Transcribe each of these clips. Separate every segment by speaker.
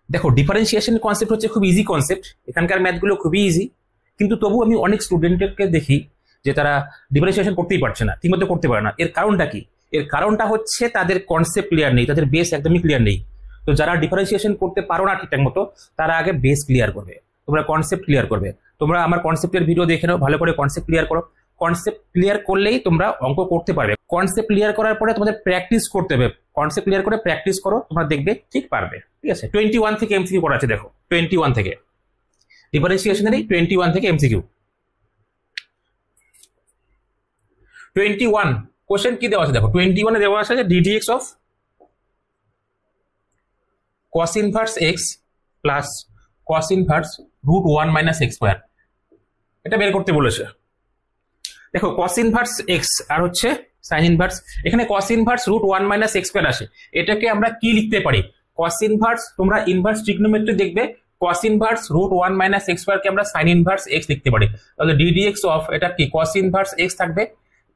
Speaker 1: দেখো differentiation concept হচ্ছে খুব ইজি কনসেপ্ট, এখানকার ম্যাথগুলো খুবই ইজি, কিন্তু তবু আমি অনেক স্টুডেন্টকে দেখি যে তারা ডিফারেন্সিয়েশন করতেই পারছে না, ঠিকমতো করতে পারে না। এর কারণটা কি? এর কারণটা হচ্ছে তাদের কনসেপ্ট ক্লিয়ার নেই, তাদের বেস একদমই ক্লিয়ার নেই। তো যারা ডিফারেন্সিয়েশন করতে পারো না ঠিকঠাক মতো, তারা আগে বেস ক্লিয়ার করবে, তোমরা কনসেপ্ট ক্লিয়ার করবে। তোমরা আমার কনসেপ্টের ভিডিও দেখে নাও, ভালো করে কনসেপ্ট ক্লিয়ার করো। কনসেপ্ট ক্লিয়ার করলেই তোমরা অঙ্ক করতে পারবে। কনসেপ্ট ক্লিয়ার করার পরে তোমাদের প্র্যাকটিস করতে হবে। কনসেপ্ট ক্লিয়ার করে প্র্যাকটিস করো, তোমরা দেখবে ঠিক পারবে। ঠিক আছে, 21 থেকে এমসিকিউ করা আছে, দেখো 21 থেকে ডিফারেন্সিয়েশনেরই 21 থেকে এমসিকিউ। 21 কোশ্চেন কি দেওয়া আছে দেখো, 21 এ দেওয়া আছে যে ddx of cos inverse x plus cos inverse √1 minus x square, এটা বের করতে বলেছে। দেখো cos ইনভার্স x আর হচ্ছে sin ইনভার্স, এখানে cos inverse √1 minus x square আসে, এটাকে আমরা কি লিখতে পারি? cos ইনভার্স, তোমরা ইনভার্স ট্রিগনোমেট্রি দেখবে, cos inverse √1 minus x square কে আমরা sin ইনভার্স x লিখতে পারি। তাহলে ddx অফ এটা কি cos ইনভার্স x থাকবে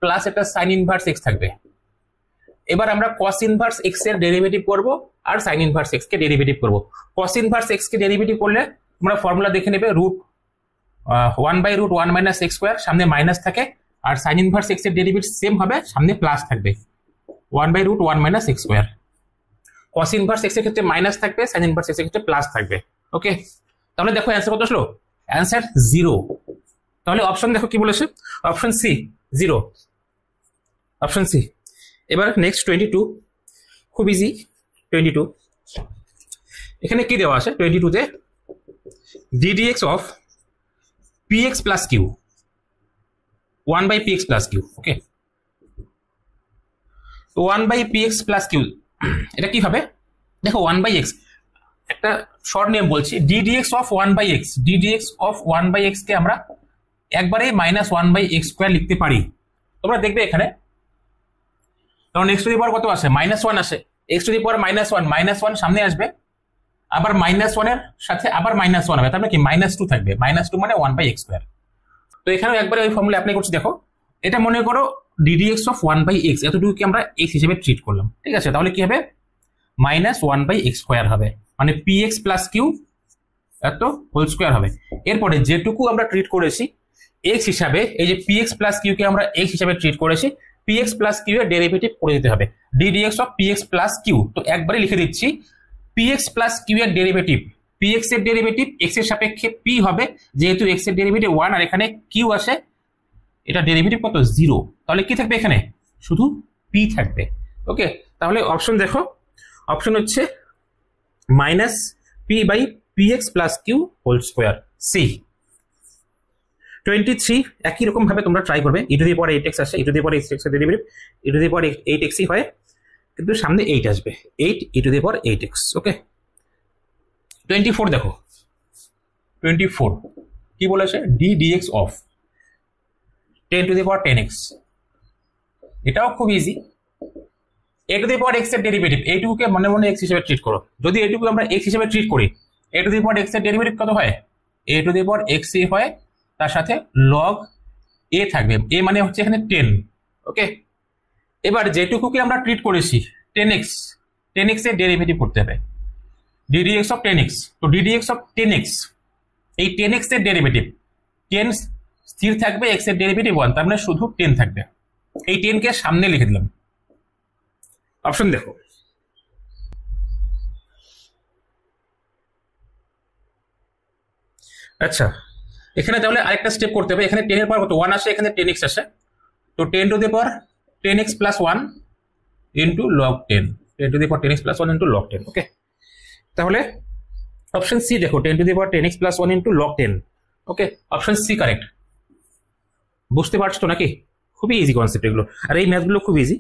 Speaker 1: প্লাস এটা sin ইনভার্স x থাকবে। এবার আমরা cos ইনভার্স x এর ডেরিভেটিভ করব আর sin ইনভার্স x কে ডেরিভেটিভ করব। cos ইনভার্স x কে ডেরিভেটিভ করলে তোমরা ফর্মুলা দেখে নেবে, √1 মাইনাস x স্কয়ার, সামনে মাইনাস থাকে, আর sin ইনভার্স x এর ডেরিভেটিভ সেম হবে, সামনে প্লাস থাকবে 1/√1 minus x square. cos inverse x এর ক্ষেত্রে মাইনাস থাকবে, sin ইনভার্স x এর ক্ষেত্রে প্লাস থাকবে। ওকে, তাহলে দেখো অ্যান্সার কত আসলো? অ্যান্সার 0। তাহলে অপশন দেখো কি বলেছে, অপশন সি 0, অপশন সি। এবার নেক্সট 22, খুব ইজি 22। এখানে কি দেওয়া আছে 22 তে? ddx of px plus q 1/px plus q। ওকে, তো 1/px প্লাস q এটা কি হবে? দেখো 1/x, একটা শর্ট নেম বলছি, ddx of 1/x, ddx of 1/x কে আমরা একবারে -1/x স্কয়ার লিখতে পারি। তোমরা দেখবে এখানে, কারণ x টু দি পাওয়ার কত আসে? -1 আসে, x টু দি পাওয়ার -1 সামনে আসবে, আবার -1 এর সাথে আবার -1 হবে, তার মানে কি -2 থাকবে, -2 মানে 1/x স্কয়ার। তো এখানেও একবারে ওই ফর্মুলা অ্যাপ্লাই করছি। দেখো এটা মনে করো ddx অফ 1/x, এতটুকুকে আমরা x হিসেবে ট্রিট করলাম। ঠিক আছে, তাহলে কি হবে? -1/x স্কয়ার হবে, মানে px প্লাস q এত হোল স্কয়ার হবে। এরপরে যেটুকু আমরা ট্রিট করেছি x হিসাবে, এই যে px প্লাস q কে আমরা x হিসাবে ট্রিট করেছি, px প্লাস q এর ডেরিভেটিভ করে দিতে হবে, ddx of px plus q। তো একবারে লিখে দিচ্ছি, px প্লাস q এর ডেরিভেটিভ, px এর ডেরিভেটিভ x এর সাপেক্ষে p হবে, যেহেতু x এর ডেরিভেটিভ 1 আর এখানে q আসে, এটা ডেরিভেটিভ কত? 0। তাহলে কি থাকবে এখানে? শুধু p থাকবে। ওকে, তাহলে অপশন দেখো, অপশন হচ্ছে -p/px plus q whole square, C. 23 একই রকম ভাবে তোমরা ট্রাই করবে, e⁸ আসে, e⁸x এর ডেরিভেটিভ e⁸8x হয়, কিন্তু সামনে 8 আসবে, 8 e⁸8x। ওকে, 24 দেখো, 24 কি বলেছে? ddx অফ 10⁻10x, এটাও খুব ইজি। a⁻x এর ডেরিভেটিভ, এইটুকুকে মনে মনে x হিসেবে ট্রিট করো। যদি এইটুকু আমরা x হিসেবে ট্রিট করি, a⁻x এর ডেরিভেটিভ কত হয়? a⁻x হয়, তার সাথে log a থাকবে, a মানে হচ্ছে এখানে 10। ওকে, এবার যেটুকুকে আমরা ট্রিট করেছি 10x এর ডেরিভেটিভ করতে হবে, ddx অফ 10x। তো ddx অফ 10x, এই 10x এর ডেরিভেটিভ, 10 স্থির থাকবে, x এর ডেরিভেটিভ 1, তার মানে শুধু 10 থাকবে। এই 10 কে সামনে লিখে দিলাম। অপশন দেখো, আচ্ছা এখানে তাহলে আরেকটা স্টেপ করতে হবে। এখানে 10 এর পাওয়ার কত? 1 আসে, এখানে 10x আসে, তো 10⁻10x plus 1 into log 10, 10⁻10x plus 1 into log 10। ওকে, তাহলে অপশন সি দেখো, 10⁻10x প্লাস 1 ইন্টু log 10। ওকে, অপশন সি কারেক্ট। বুঝতে পারছো তো নাকি? খুবই ইজি কনসেপ্ট এগুলো, আর এই ম্যাথগুলো খুব ইজি।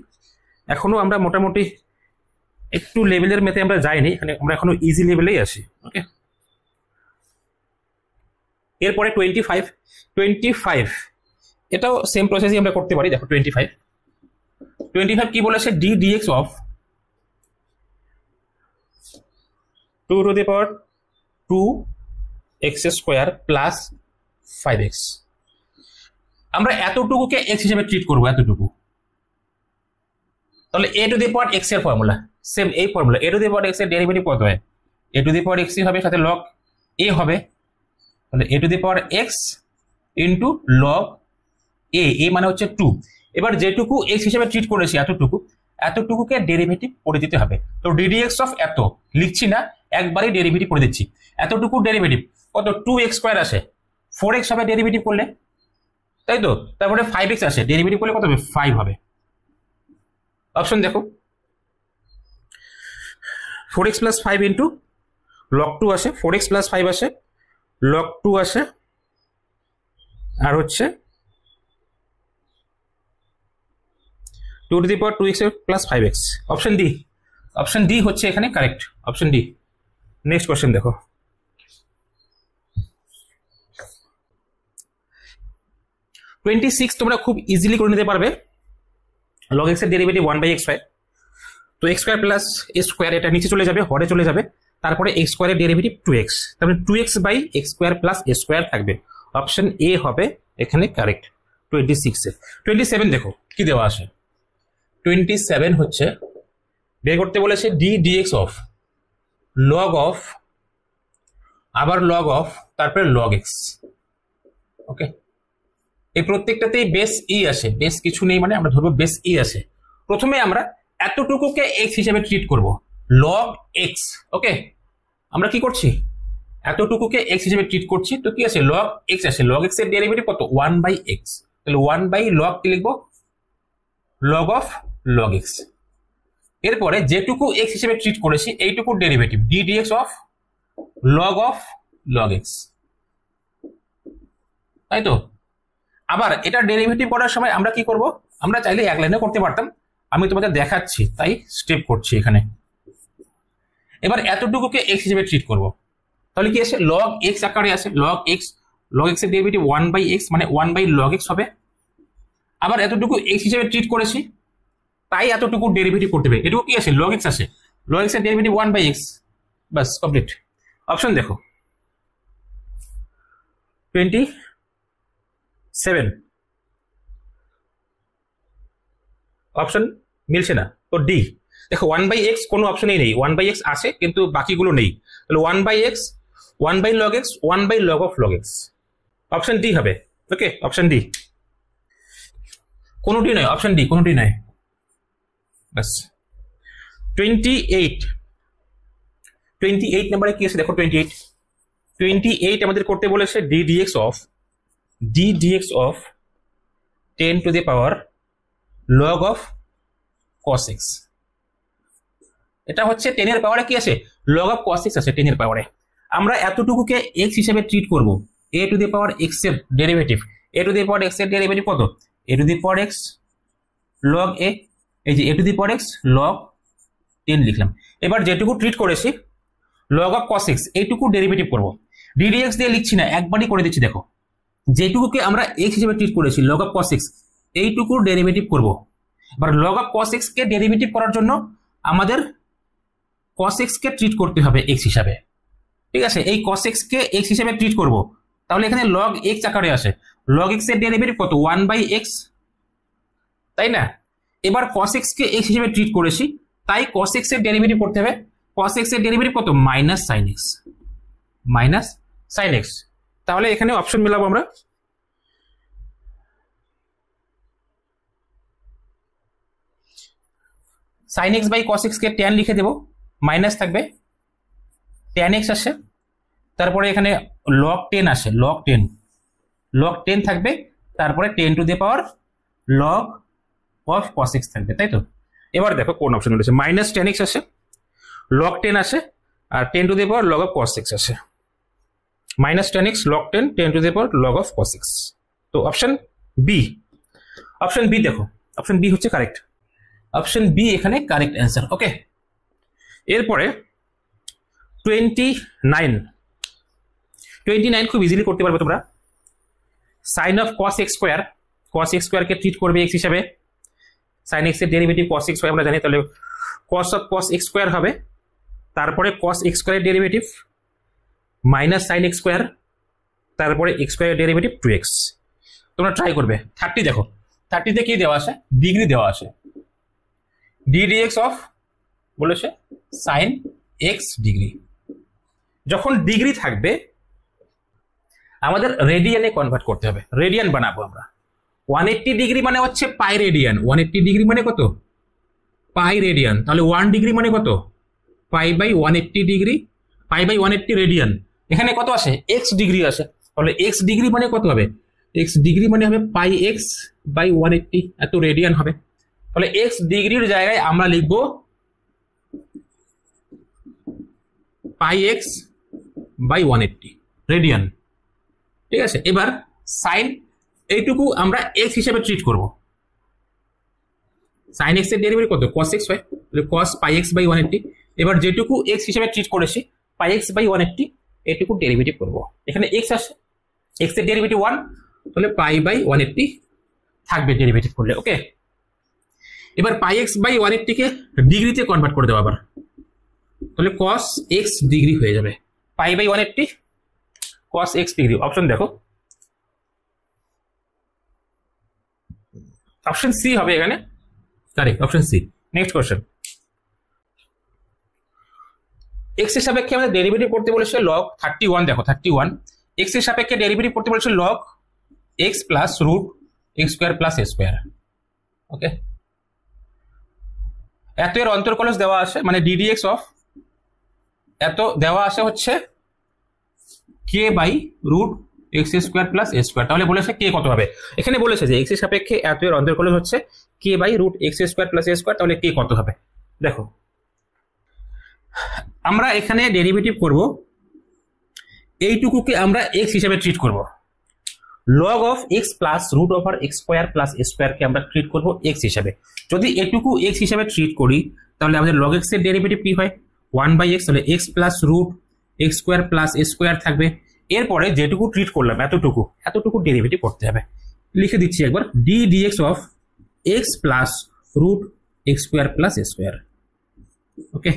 Speaker 1: এখনো আমরা মোটামুটি একটু লেভেলের ম্যাথে আমরা যাইনি, আমরা এখনো ইজি লেভেলেই আছি। ওকে, এরপরে 25 এটাও সেম প্রসেসই আমরা করতে পারি। দেখো 25 কি বলেছে? ddx of 2⁻2x square plus 5x। আমরা এতটুকুকে x হিসেবে ট্রিট করবো, এতটুকু। তাহলে a⁻x এর ফর্মুলা সেম, এই ফর্মুলা a⁻x এর ডেরিভেটিভ কত হয়? এ টু দি পাওয়ার এক্সই হবে, সাথে লগ এ হবে, তাহলে a to the power x into log a মানে হচ্ছে 2। এবার যেটুকু এক্স হিসেবে ট্রিট করেছি এতটুকুকে ডেরিভেটিভ করে দিতে হবে। তো ডিডিএক্স অফ এত লিখছি না, একবারই ডেরিভেটিভ করে দিচ্ছি। এতটুকু ডেরিভেটিভ কত, 2x স্কোয়ার আসে, 4x হবে ডেরিভেটিভ করলে, তাই তো। তারপরে 5x আসে, ডেরিভেটিভ করলে কত হবে, 5 হবে। অপশন দেখো, 4x প্লাস 5 ইন্টু লগ 2 আসে, 4x প্লাস 5 আসে, লগ 2 আসে, আর হচ্ছে 2 two the power 2x plus 5x। Option D হচ্ছে এখানে correct, option D. Next question দেখো, তোমরা খুব ইজিলি করে নিতে পারবে। log x এর ডেরিভেটিভ 1/x হয়, তো x square plus a square এটা নিচে চলে যাবে, হরে চলে যাবে, তারপরে x স্কয়ারের ডেরিভেটিভ 2x, তারপরে 2x by x square plus a square থাকবে। অপশন এ হবে এখানে কারেক্ট 26 এ। 27 দেখো কি দেওয়া আছে, 27 হচ্ছে বের করতে বলেছে D dx of log of, আবার লগ অফ, তারপরে লগ এক্স। ওকে, এই প্রত্যেকটাতেই বেস ই আসে, বেস কিছু নেই মানে আমরা ধরবো বেস ই আসে। প্রথমে আমরা এতটুকুকে এক্স হিসেবে ট্রিট করব, লগ এক্স। ওকে, আমরা কি করছি, এতটুকুকে এক্স হিসেবে ট্রিট করছি, তো কি আছে, লগ এক্স আসে। লগ এক্স এর ডেরিভেটিভ কত, 1/x, তাহলে 1/log কি লিখবো, লগ অফ লগ এক্স। এরপরে যেটুকু এক্স হিসেবে ট্রিট করেছি এইটুকুর derivative d dx of log of log x, তাই তো। আবার এটা ডেরিভেটিভ করার সময় আমরা কি করব, আমরা চাইলে এক লাইনে করতে পারতাম, আমি তোমাদের দেখাচ্ছি তাই স্টেপ করছি এখানে। এবার এতটুকুকে এক্স হিসেবে ট্রিট করব, তাহলে কি আছে, লগ এক্স আকারে আছে, লগ এক্স এর ডেরিভেটিভ 1/x মানে 1/log x হবে। আবার এতটুকু এক্স হিসেবে ট্রিট করেছি তাই এতটুকু ডেরিভেটিভ করতে হবে, এটুকু কি আছে, log x আসে, log x এর ডেরিভেটিভ 1/x, বাস কমপ্লিট। অপশন দেখো 27, অপশন মিলছে না, তো ডি। দেখো 1/x কোনো অপশনেই নেই, 1/x আছে কিন্তু বাকিগুলো নেই, তাহলে 1/x, 1/log x, 1/log of log x, option D হবে। ওকে, অপশন ডি, কোনোটি নয়, অপশন ডি কোনোটি নয়, বাস। 28 নাম্বারে কি আছে দেখো, 28 আমাদের করতে বলেছে D dx of 10 to the power log of cos x। এটা হচ্ছে 10 এর পাওয়ারে কি আছে, লগ অফ cos x আছে 10 এর পাওয়ারে। আমরা এতটুকুকে x হিসেবে ট্রিট করব, a two the power x এর derivative, a two the power x এর ডেরিভেটিভ কত, a two the power x log a, এই যে a two the power x log 10 লিখলাম। এবার যেটুকু ট্রিট করেছি লগ অফ cos x এইটুকু ডেরিভেটিভ করব, ddx দিয়ে লিখছি না, একবারই করে দিচ্ছি। দেখো যেটুকুকে আমরা x হিসেবে ট্রিট করেছি লগ অফ cos x এইটুকু ডেরিভেটিভ করব। এবার log of cos x K derivative করার জন্য আমাদের cos x কে ট্রিট করতে হবে x হিসাবে, ঠিক আছে। এই cos x কে x হিসাবে ট্রিট করব, তাহলে এখানে log x আকারে আসে, log x এর ডেরিভেটিভ কত, 1/x, তাই না। এবার cos x কে x হিসেবে ট্রিট করেছি তাই cos x এর ডেরিভেটিভ করতে হবে, cos x এর ডেরিভেটিভ কত, sin x। তাহলে এখানে অপশন মিলাবো আমরা, sin x by cos x কে tan লিখে দেব, মাইনাস থাকবে, tan x আসে, তারপরে এখানে log 10 আসে, log 10 থাকবে, তারপরে 10 to the power log of cos x থাকবে, তাই তো। এবার দেখো কোন অপশন রয়েছে, মাইনাস tan x আসে, log 10 আসে, আর 10 to the power log of cos x আসে, minus tan x log 10 10 to the power log of cos x। তো অপশন বি দেখো, অপশন বি হচ্ছে কারেক্ট, অপশন বি এখানে কারেক্ট অ্যান্সার। ওকে, এরপরে 29 খুব ইজিলি করতে পারবে তোমরা। Sine of cos x square কে ট্রিট করবে x হিসাবে, সাইন x এর ডেরিভেটিভ cos x আমরা জানি, তাহলে cos of cos x square হবে, তারপরে cos x স্কোয়ারের derivative minus sign x square, তারপরে x স্কোয়ারের ডেরিভেটিভ 2x। তোমরা ট্রাই করবে। 30 দেখো, 30 তে কি দেওয়া আছে, ডিগ্রি দেওয়া আছে, ডি ডিএক্স অফ বলেছে সাইন x ডিগ্রি, যখন ডিগ্রি থাকবে আমাদের রেডিয়ানে কনভার্ট করতে হবে, রেডিয়ান বানাবো আমরা। 180 ডিগ্রি মানে হচ্ছে পাই রেডিয়ান, 180 ডিগ্রি মানে কত? Pi radian. তাহলে 1 ডিগ্রি মানে কত? Pi by 180 degree, pi by 180 radian. এখানে কত আসে? এক্স ডিগ্রি আসে। তাহলে এক্স ডিগ্রি মানে কত হবে? এক্স ডিগ্রি মানে হবে পাই এক্স বাই 180, এত রেডিয়ান হবে। তাহলে এক্স ডিগ্রির জায়গায় আমরা লিখবো পাই এক্স বাই 180 রেডিয়ান, ঠিক আছে। এবার সাইন এইটুকু আমরা এক্স হিসেবে ট্রিট করব। সাইন এক্স এর ডেরিভেটিভ কত? cos x হয়, তাহলে cos পাই এক্স বাই 180। এবার যেটুকু এক্স হিসেবে ট্রিট করেছি পাই এক্স বাই 180 এটুকু ডেরিভেটিভ করব। এখানে এক্স আসে, এক্স এর ডেরিভেটিভ 1, তাহলে পাই বাই 180 থাকবে ডেরিভেটিভ করলে। ওকে, এবার পাই এক্স বাই 180 কে ডিগ্রিতে কনভার্ট করে দেবো আবার, তাহলে cos x ডিগ্রি হয়ে যাবে। Pi by 180 cos x degree. Option দেখো, অপশন সি হবে এখানে correct, option C. Next question, X এর সাপেক্ষে আমাদের ডেরিভেটিভ করতে বলেছে log 31। দেখো 31 এক্স এর সাপেক্ষে ডেরিভেটিভ করতে বলেছে log x plus root x square plus a square. Okay, এত এর অন্তর্কলজ দেওয়া আছে, মানে ডিডিএক্স অফ এত দেওয়া আছে হচ্ছে k by root x square plus a square. তাহলে বলেছে কে কত হবে? এখানে বলেছে যে এক্স এর সাপেক্ষে এত এর অন্তর্কলজ হচ্ছে k by root x square plus a square, তাহলে কে কত হবে? দেখো আমরা এখানে ডেরিভেটিভ করব, এইটুকুকে আমরা এক্স হিসেবে ট্রিট করব। Log of x plus root over x square plus a স্কোয়ারকে আমরা ট্রিট করব এক্স হিসেবে। যদি এটুকু এক্স হিসেবে ট্রিট করি তাহলে আমাদের লগ এক্স এর ডেরিভেটিভ কি হয়? 1 বাই এক্স, তাহলে x plus root x square plus a square থাকবে। এরপরে যেটুকু ট্রিট করলাম এতটুকু ডেরিভেটিভ করতে হবে। লিখে দিচ্ছি একবার, d dx of x plus root x square plus a square. Okay,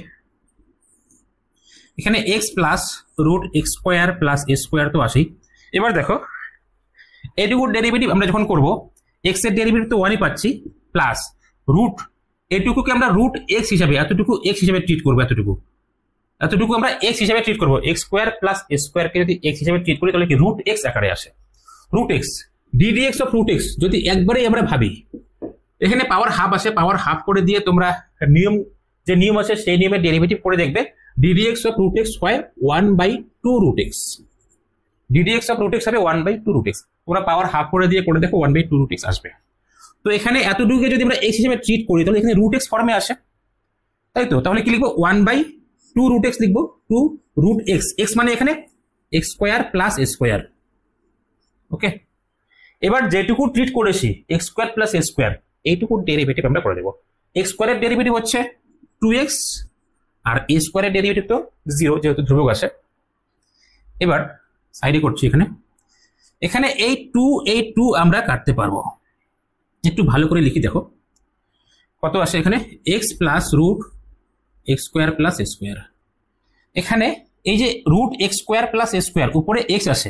Speaker 1: এখানে x plus root x square plus a square তো আসেই। এবার দেখো এটুকুর ডেরিভেটিভ আমরা যখন করব, এক্স এর ডেরিভেটিভ তো 1ই পাচ্ছি, প্লাস রুট এটুকুকে আমরা রুট এক্স হিসাবে, এতটুকু এক্স হিসাবে ট্রিট করবো, এতটুকু আমরা এক্স হিসাবে ট্রিট করবো। এক্স স্কোয়ার প্লাস এ স্কোয়ারকে যদি এক্স হিসাবে ট্রিট করি তাহলে কি রুট এক্স আকারে আসে। Root X DDX of root X যদি একবারেই আমরা ভাবি, এখানে পাওয়ার হাফ আসে, পাওয়ার হাফ করে দিয়ে তোমরা নিয়ম যে নিয়ম আছে সেই নিয়মের ডেরিভেটিভ করে দেখবে। ডিডিএক্স অফ রুট এক্স হয় 1/2 root X, DDX of root X হবে 1/2 রুট এক্স। তোমরা পাওয়ার হাফ করে দিয়ে করে দেখো 1/2 রুট এক্স আসবে। তো এখানে এতটুকুকে যদি আমরা এক্স হিসেবে ট্রিট করি তাহলে এখানে রুট এক্স ফর্মে আসে, তাই তো। তাহলে কি লিখবো? 1/2 রুট এক্স লিখবো, 2 রুট এক্স, এক্স মানে এখানে x square plus a square. ওকে, এবার যেটুকু ট্রিট করেছি x square plus a square, এইটুকু ডেরিভেটিভ আমরা করে দেবো। এক্স স্কোয়ারের ডেরিভেটিভ হচ্ছে 2x, আর এ স্কোয়ারের ডেরিভেটিভ তো 0 যেহেতু ধ্রুবক আসে। এবার সাইডে করছি, এখানে এই 2 আমরা কাটতে পারবো। একটু ভালো করে লিখি, দেখো কত আসে এখানে, x plus root x square plus a square. এখানে এই যে root x square plus a square, উপরে এক্স আসে,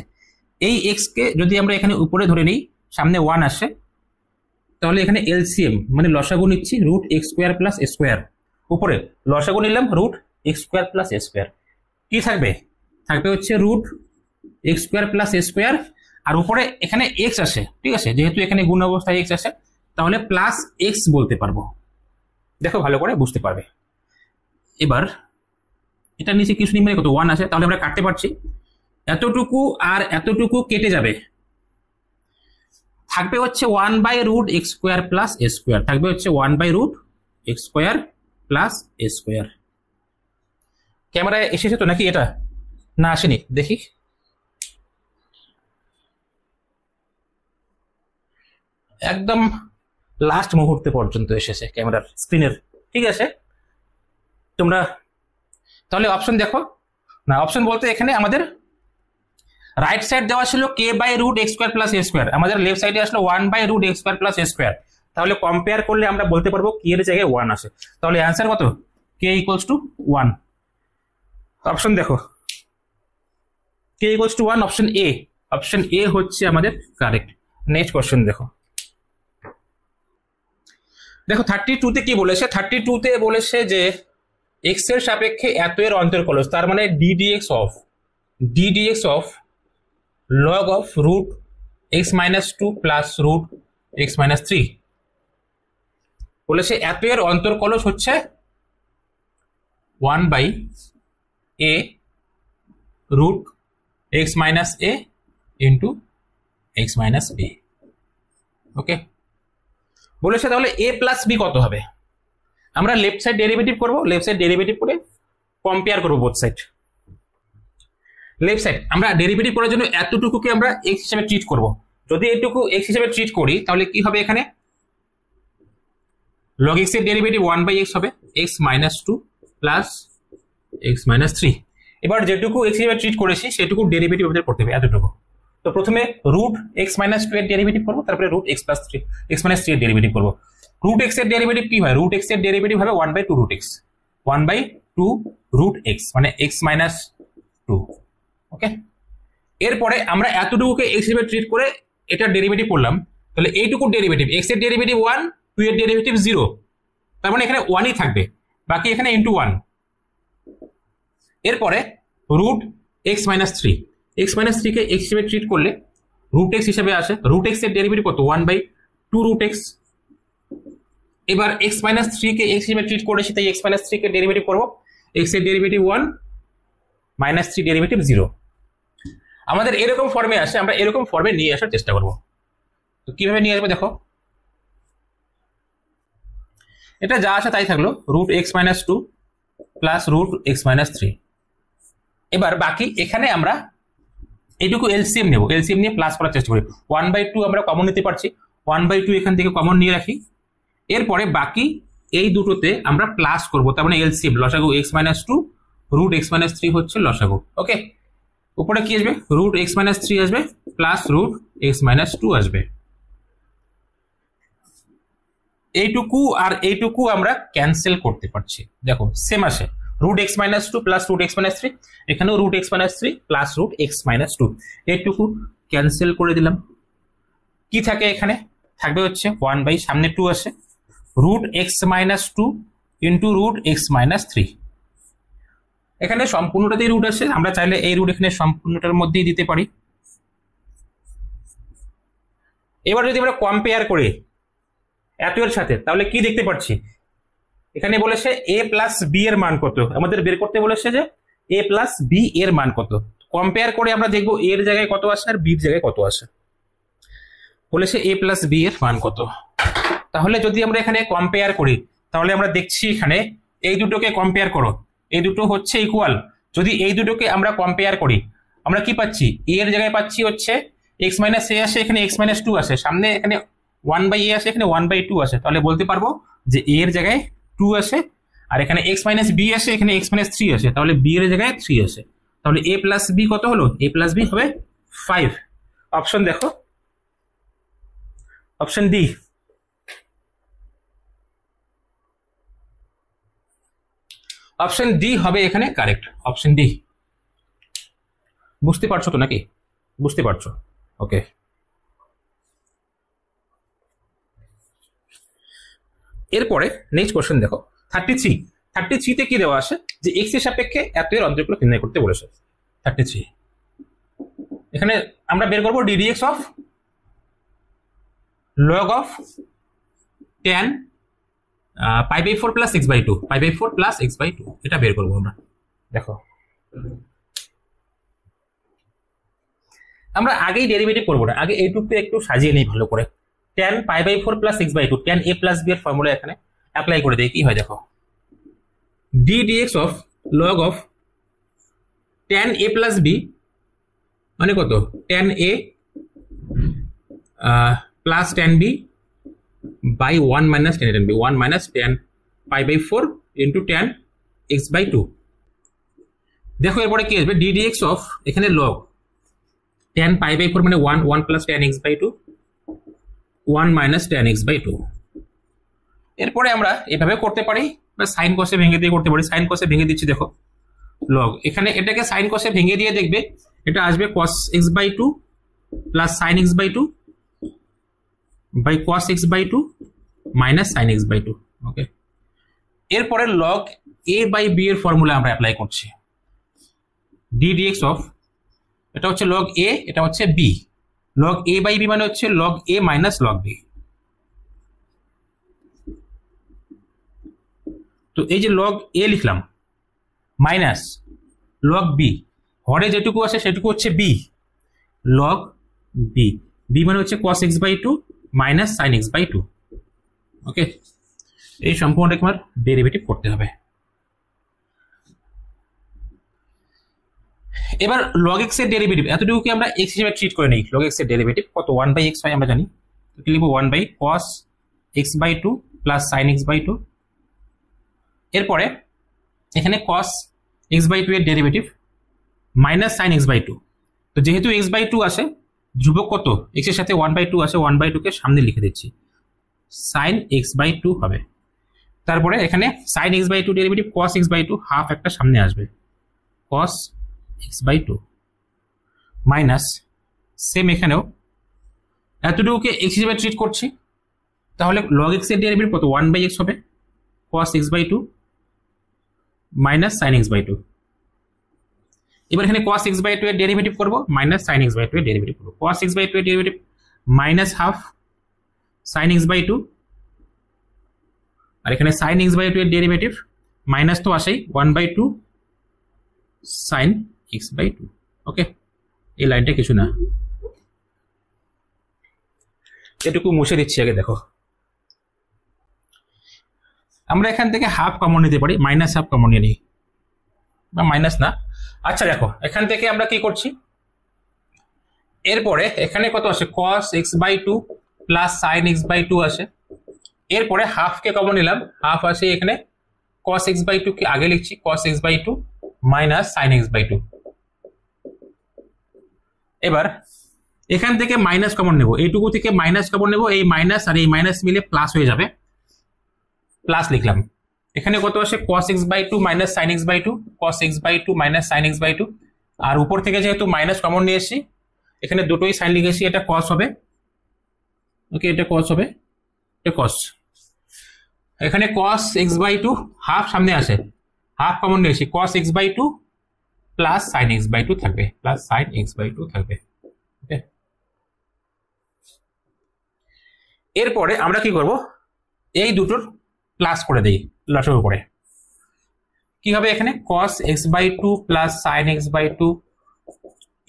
Speaker 1: এই এক্স কে যদি আমরা এখানে উপরে ধরে নিই, সামনে 1 আসে, তাহলে এখানে এলসিএম মানে লসাগু নিচ্ছি root x square plus a square, উপরে লসাগু নিলাম root x square plus a square. কি থাকবে? থাকবে হচ্ছে root x square plus a square, আর উপরে এখানে এক্স আসে, ঠিক আছে, যেহেতু এখানে গুণ অবস্থায় এক্স আসে তাহলে প্লাস এক্স বলতে পারবো। দেখো ভালো করে বুঝতে পারবে। এবার এটা নিচে কিছু মানে কত 1 আসে, তাহলে আমরা কাটতে পারছি। এতটুকু আর এতটুকু কেটে যাবে, থাকবে হচ্ছে 1/√x² প্লাস a স্কোয়ার, থাকবে হচ্ছে 1/√x² প্লাস a স্কোয়ার। ক্যামেরায় এসেছে তো নাকি? এটা না আসেনি, দেখি। একদম লাস্ট মুহূর্তে পর্যন্ত এসেছে ক্যামেরার স্ক্রিনের, ঠিক আছে। তোমরা তাহলে অপশন দেখো না, অপশন বলতে এখানে আমাদের রাইট সাইড দেওয়া ছিল k/√x² প্লাস a স্কোয়ার, আমাদের লেফট সাইডে আসলো 1/√x² প্লাস a স্কোয়ার। তাহলে কম্পেয়ার করলে আমরা বলতে পারবো k এর জায়গায় 1 আসে, তাহলে অ্যান্সার কত? k = 1। অপশন দেখো, k = 1, option A, option A হচ্ছে আমাদের কারেক্ট। নেক্সট কোশ্চেন দেখো, 32 তে কি বলেছে? 32 তে বলেছে যে এক্স এর সাপেক্ষে এত এর অন্তর্কলজ, তার মানে d dx of log of root x minus two plus root x minus three. বলেছে এত এর অন্তর্কলজ হচ্ছে 1/a root x minus a into x minus b. Okay, বলেছে তাহলে এ প্লাস বি কত হবে? আমরা লেফট সাইড ডেরিভেটিভ করব, লেফট সাইড ডেরিভেটিভ করে কম্পেয়ার করব বোথ সাইড। লেফট সাইড আমরা ডেরিভেটিভ করার জন্য এতটুকুকে আমরা এক্স হিসেবে ট্রিট করব। যদি এটুকু এক্স হিসেবে ট্রিট করি তাহলে কি হবে? এখানে log x এর ডেরিভেটিভ 1/x হবে x minus two plus x minus three. এবার যেটুকু এক্স হিসেবে ট্রিট করেছি সেটুকু ডেরিভেটিভ আমাদের করতে হবে এতটুকু। তো প্রথমে রুট এক্স মাইনাস টু এর ডেরিভেটিভ করবো, তারপরে root x plus three x minus three এর ডেরিভেটিভ করবো। রুট এক্স এর ডেরিভেটিভ কি হয়? রুট এক্স এর ডেরিভেটিভ হবে 1/2 রুট এক্স, 1/2 রুট এক্স মানে এক্স মাইনাস টু। ওকে, এরপরে আমরা এতটুকুকে এক্স হিসেবে ট্রিট করে এটার ডেরিভেটিভ করলাম, তাহলে এইটুকু ডেরিভেটিভ এক্স এর ডেরিভেটিভ 1, 2 এর ডেরিভেটিভ 0, তার মানে এখানে 1ই থাকবে, বাকি এখানে ইন্টু 1। এরপরে root x minus three, x minus থ্রিকে এক্স হিসেবে ট্রিট করলে রুট এক্স হিসেবে আসে। রুট এক্স এর ডেরিভেটিভ কত? 1/2 রুট এক্স। এবার এক্স মাইনাস থ্রিকে এক্স হিসেবে ট্রিট করেছি, তাই এক্স মাইনাস থ্রিকে ডেরিভেটিভ করবো। এক্স এর ডেরিভেটিভ 1, মাইনাস থ্রি ডেরিভেটিভ 0। আমাদের এরকম ফর্মে আসে, আমরা এরকম ফর্মে নিয়ে আসার চেষ্টা করব। তো কিভাবে নিয়ে আসবো দেখো, এটা যা আছে তাই থাকলো, root x minus two plus root x minus three. এবার বাকি এখানে আমরা এইটুকু এলসিএম নেব, এলসিএম নিয়ে প্লাস করার চেষ্টা করি। 1/2 আমরা কমন নিতে পারছি, 1/2 এখান থেকে কমন নিয়ে রাখি। এরপরে বাকি এই দুটোতে আমরা প্লাস করব, তার মানে এলসিএম লসাগু x minus two root x minus three হচ্ছে লসাগু। ওকে, উপরে কি আসবে? রুট এক্স মাইনাস থ্রি আসবে plus root x minus two আসবে। এইটুকু আর এইটুকু আমরা ক্যান্সেল করতে পারছি, দেখো সেম আসে, root x minus two plus root x minus three, এখানেও root x minus three plus root x minus two. এইটুকু ক্যান্সেল করে দিলাম, কি থাকে এখানে? থাকবে হচ্ছে 1/, সামনে 2 আসে, root x minus two into root x minus three. এখানে সম্পূর্ণটাতেই রুট আছে, আমরা চাইলে এই রুট এখানে সম্পূর্ণটার মধ্যেই দিতে পারি। এবার যদি আমরা কম্পেয়ার করি এত এর সাথে, তাহলে কি দেখতে পাচ্ছি? এখানে বলেছে এ প্লাস বি এর মান কত, আমাদের বের করতে বলেছে যে এ প্লাস বি এর মান কত। কম্পেয়ার করে আমরা দেখবো এর জায়গায় কত আসে আর বির জায়গায় কত আসে। বলেছে এ প্লাস বি এর মান কত, তাহলে যদি আমরা এখানে কম্পেয়ার করি তাহলে আমরা দেখছি এখানে এই দুটোকে কম্পেয়ার করো, এই দুটো হচ্ছে ইকুয়াল। যদি এই দুটোকে আমরা কম্পেয়ার করি আমরা কি পাচ্ছি? এ এর জায়গায় পাচ্ছি হচ্ছে এক্স মাইনাস এ আসে, এখানে এক্স মাইনাস টু আসে, সামনে এখানে 1/a আসে, এখানে 1/2 আসে, তাহলে বলতে পারবো যে এ এর জায়গায় 2 আসে, আর এখানে এক্স মাইনাস বি আসে, এখানে এক্স মাইনাস 3 আসে, তাহলে বি এর জায়গায় 3 আসে। তাহলে এ প্লাস বি কত হলো? এ প্লাস বি হবে 5। অপশন দেখো, অপশন ডি। অপশন ডি হবে এখানে কারেক্ট, অপশন ডি। বুঝতে পারছো তো নাকি? বুঝতে পারছো? ওকে, এরপরে নেক্সট কোশ্চেন দেখো 33। 33তে কি দেওয়া আছে? যে এক্স এর সাপেক্ষে এত এর অন্তর্গুলো নির্ণয় করতে বলেছে। 33 এখানে আমরা বের করবো ddx of log of tan π/4 plus x/2, π/4 plus x/2, এটা বের করবো আমরা। দেখো আমরা আগেই ডেরিভেটিভ করবো না, আগে এইটুকু একটু সাজিয়ে নেই ভালো করে। tan π/4 plus x/2, tan a plus b এর ফর্মুলা এখানে অ্যাপ্লাই করে দেই, কি হয় দেখো, ddx of log of tan a plus b মানে কত? tan a plus tan b by 1 minus tan b, 1 minus tan π/4 into tan x/2। দেখো এরপরে কি আসবে? ddx অফ এখানে লগ tan π/4 মানে 1 plus tan x/2, 1 minus tan x/2। এরপরে আমরা এভাবে করতে পারি বা সাইন কসে ভেঙে দিয়ে করতে পারি। সাইন কসে ভেঙে দিচ্ছি, দেখো লগ এখানে এটাকে সাইন কসে ভেঙে দিয়ে দেখবে এটা আসবে cos x/2 plus sin x/2 by cos x/2 minus sin x/2। Okay, এরপরে লগ এ বাই বি এর ফর্মুলা আমরা অ্যাপ্লাই করছি। ডি ডিএক্স অফ, এটা হচ্ছে লগ এ, এটা হচ্ছে b. Log a by b মানে হচ্ছে log a minus log b. তো এই যে লগ এ লিখলাম মাইনাস লগ বি, হরে যেটুকু আছে সেটুকু হচ্ছে বি, লগ বি। বি মানে হচ্ছে cos x by two minus sine x by two. Okay, এই সম্পূর্ণটা তোমার ডেরিভেটিভ করতে হবে। এবার log x এর ডেরিভেটিভ এতটুকুকে আমরা x হিসেবে ট্রিট করে নিই। log x এর ডেরিভেটিভ কত? 1/x হয় আমরা জানি, তো লিখব 1/cos x by two plus sine x by two. এরপরে এখানে cos x বাই টু এর derivative minus sine x by two. তো যেহেতু x বাই টু আসে, ধ্রুবক কত x এর সাথে 1/2 আছে, 1/2 কে সামনে লিখে দিচ্ছি, সাইন এক্স বাই টু হবে। তারপরে এখানে sine x by two derivative cos x by two, half একটা সামনে আসবে, cos x by two minus same এখানেও এতটুকুকে x হিসেবে ট্রিট করছি, তাহলে log x এর ডেরিভেটিভ কত? 1/x হবে, cos x by two minus sine x by two. এবার এখানে cos x বাই টু এর ডেরিভেটিভ করবো, minus sine x by two এর ডেরিভেটিভ করবো। cos x বাই টু এর derivative minus half sine x by two, আর এখানে sine x by two এর ডেরিভেটিভ মাইনাস তো আসেই, 1/2 sine x by two. Okay, এই লাইনটা কিছু না, এটুকু মুছে দিচ্ছি আগে। দেখো আমরা এখান থেকে হাফ কমন নিতে পারি, মাইনাস হাফ কমন নিয়ে নিই, বা মাইনাস না। আচ্ছা দেখো এখান থেকে আমরা কি করছি, এরপরে এখানে কত আসে? cos x by two plus sine x by two আসে। এরপরে হাফকে কমন নিলাম, হাফ আসে এখানে, cos x বাই টু কে আগে লিখছি, cos x by two minus sine x by two. এবার এখান থেকে মাইনাস কমন নেব, এইটুকু থেকে মাইনাস কমন নেব, এই মাইনাস আর এই মাইনাস মিলে প্লাস হয়ে যাবে, প্লাস লিখলাম। এখানে কত আসে? cos x by two minus sine x by two, cos x by two minus sine x by two. আর উপর থেকে যেহেতু মাইনাস কমন নিয়ে এসেছি, এখানে দুটোই সাইন লিখেছি, এটা cos হবে। ওকে, এটা cos হবে, এটা cos। এখানে cos x by two half সামনে আসে, হাফ কমন নিয়েছি, cos x by two plus sine x by two থাকবে, plus sine x by two থাকবে। ওকে, এরপরে আমরা কি করব, এই দুটোর প্লাস করে দেই লসাগু করে। কি হবে এখানে? cos x by two plus sine x by two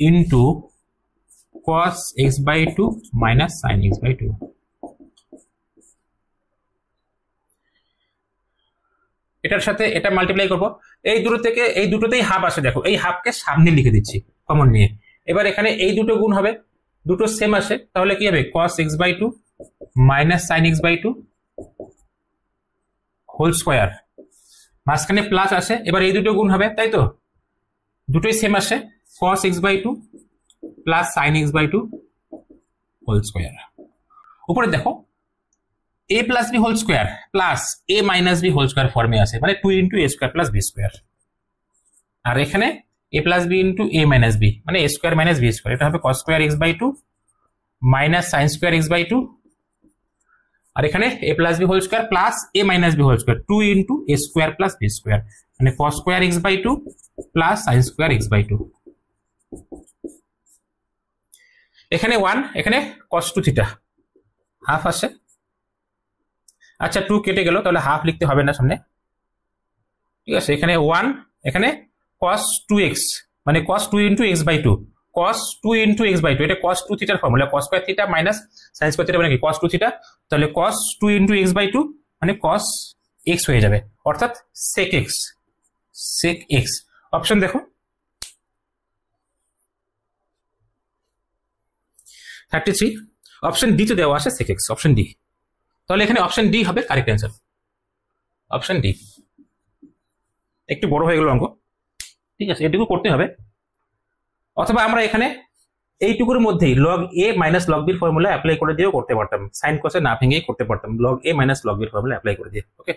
Speaker 1: into cos x by two minus sine x by two. এটার সাথে এটা মাল্টিপ্লাই করব, এই দুটো থেকে এই দুটোতেই হাফ আসে, দেখো এই হাফকে সামনে লিখে দিচ্ছি কমন নিয়ে। এবার এখানে এই দুটো গুণ হবে, দুটো সেম আসে, তাহলে কি হবে? cos x by two minus sine x by two whole square, মাঝখানে প্লাস আসে, এবার এই দুটো গুণ হবে, তাই তো দুটোই সেম আসে, cos x by two plus sine x by two whole square. উপরে দেখো a plus b whole square plus a minus b whole square ফর্মে আছে, মানে 2 into a square plus b square. আর এখানে a plus b into a minus b, মানে a square minus b square, এটা হবে cos square x by two minus sine square x by two. আর এখানে a plus b whole square plus a minus b whole square, 2 into a square plus b square, মানে cos square x by two plus sine square x by two. এখানে 1, এখানে cos 2 theta, half আসে। আচ্ছা 2 কেটে গেল, তাহলে half লিখতে হবে না সামনে, ঠিক আছে। এখানে 1, এখানে cos 2x, মানে cos 2 into x by two, cos 2 into x by two, এটা cos 2 থিটার formula, cos square theta minus sine square theta মানে কি? cos 2 থিটা, তাহলে cos 2 into x by two মানে cos x হয়ে যাবে, অর্থাৎ sec x, sec x। Option দেখো 33, অপশন ডি তে দেওয়া আছে sec x, অপশন ডি। তাহলে এখানে অপশন ডি হবে কারেক্ট অ্যান্সার, অপশন ডি। একটু বড় হয়ে গেল অঙ্ক, ঠিক আছে, এটুকু করতে হবে। অথবা আমরা এখানে এইটুকুর মধ্যেই log a minus log b এর ফর্মুলা অ্যাপ্লাই করে দিয়েও করতে পারতাম, সাইন কোসে না ভেঙেই করতে পারতাম, log a minus log b এর ফর্মুলা অ্যাপ্লাই করে দিয়ে। ওকে।